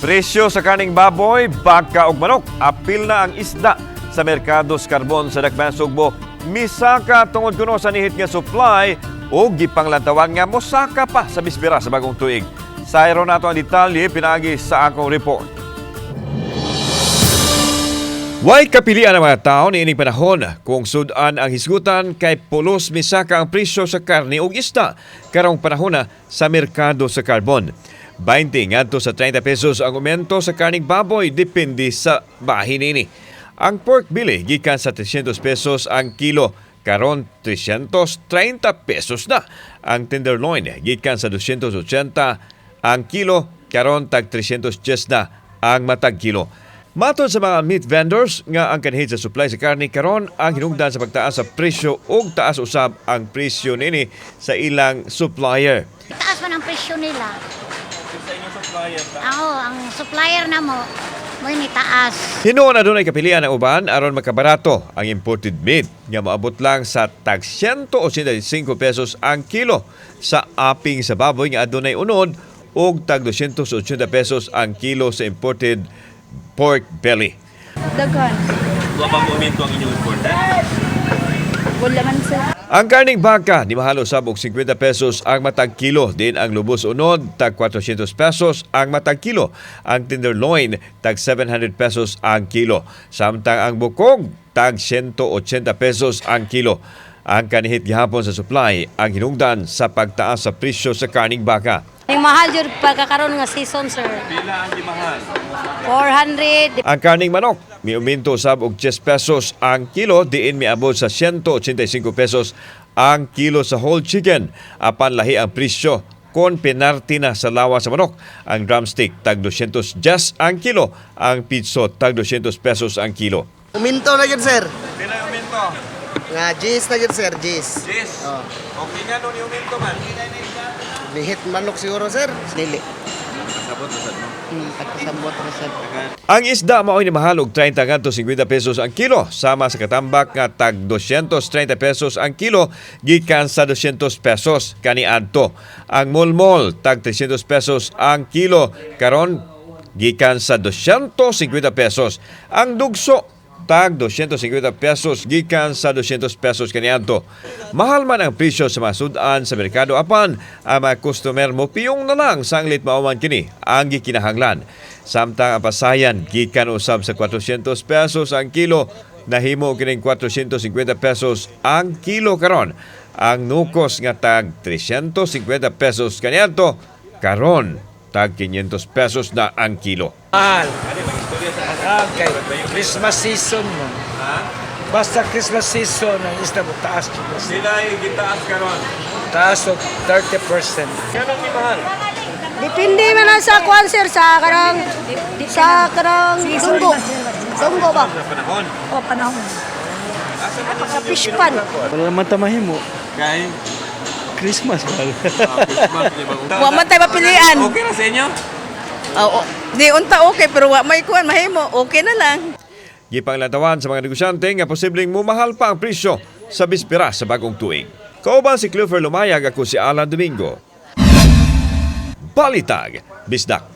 Presyo sa kaning baboy, baka ug manok, apil na ang isda sa merkados karbon sa Dakbayan Sugbo. Misaka tungod kuno sa nihit nga supply o gipanglantawan nga mosaka pa sa bispera sa bagong tuig. Sayro nato ang detalye pinaagi sa akong report. Way kapilian ang mga tao niining panahon kung sudan ang hisgutan kay pulos misaka ang presyo sa karne ug isda karong panahon na sa merkado sa karbon. 20 ngadto sa 30 pesos ang aumento sa karning baboy depende sa bahin nini. Ang pork belly gikan sa 300 pesos ang kilo, karon 330 pesos na. Ang tenderloin gikan sa 280 ang kilo, karon tag 310 na ang matag kilo. Matod sa mga meat vendors nga ang kanhit sa supply sa karne karon ang hinungdan sa pagtaas sa presyo ug taas usab ang presyo nini sa ilang supplier. Taas man ang presyo nila. Ang supplier na mo ni taas. Hinuon na doon ay kapilian ng uban aron makabarato ang imported meat nga maabot lang sa tag 185 pesos ang kilo sa aping sa baboy nga adunay unod ug tag 280 pesos ang kilo sa imported pork belly. Daghan. Wa ba momento ang inyong importer? Wala man sa. Ang karning baka ni mahalo sab og 50 pesos ang matag kilo, din ang lubos unod tag 400 pesos ang matag kilo. Ang tenderloin tag 700 pesos ang kilo. Samtang ang bukog tag 180 pesos ang kilo. Ang kanihit gihapon sa supply ang hinungdan sa pagtaas sa presyo sa karning baka. Yung mahal jud pagkakaroon nga season, sir. Pila ang gimahal? 400. Ang karning manok, may uminto sab og 10 pesos ang kilo, diin miabot sa 185 pesos ang kilo sa whole chicken. Apan lahi ang presyo kon penarti na sa lawa sa manok. Ang drumstick tag 210 ang kilo, ang pizzo tag 200 pesos ang kilo. Uminto na yun, sir. Pila ang umento? Nga, G's na yun, sir. G's. Yes. Oh. Okay nga nun yung umento man. Lihit manok siguro, sir. Dili. Kasabot na sad mo. Pagkasambot na, sir. Ang isda mao'y ni mahal og 30 ngadto 50 pesos ang kilo, sama sa katambak nga tag 230 pesos ang kilo gikan sa 200 pesos kaniadto. Ang mulmol tag 300 pesos ang kilo, karon gikan sa 250 pesos. Ang dugso tag 250 pesos gikan sa 200 pesos kaniadto. Mahal man ang presyo sa mga sudan sa merkado, apan ang mga customer mo piyong na lang sanglit mauman kini ang gikinahanglan. Samtang ang pasayan gikan usab sa 400 pesos ang kilo, nahimo kining 450 pesos ang kilo karon. Ang nukos nga tag 350 pesos kaniadto, karon tag 500 pesos na ang kilo. Mahal. Okay. Christmas season mo. Basta Christmas season, ang isda mo taas. Sila ay gitaas karon. Taas of 30%. Ganun ni mahal. Depende man na sa kwan, sir, sa karang sunggo. Sunggo ba? Sa panahon. O, panahon. Sa fish pan. Wala naman tamahin mo. Kay Christmas, mahal. Christmas di ba? Wa man tayo mapilian. Okay na sa inyo? Di unta okay, pero wa may kwan, mahimo. Okay na lang. Gipanglatawan sa mga negosyante nga posibleng mumahal pa ang presyo sa bispera sa bagong tuig. Kauban si Clifford Lumayag, ako si Alan Domingo. Balitag, Bisdak.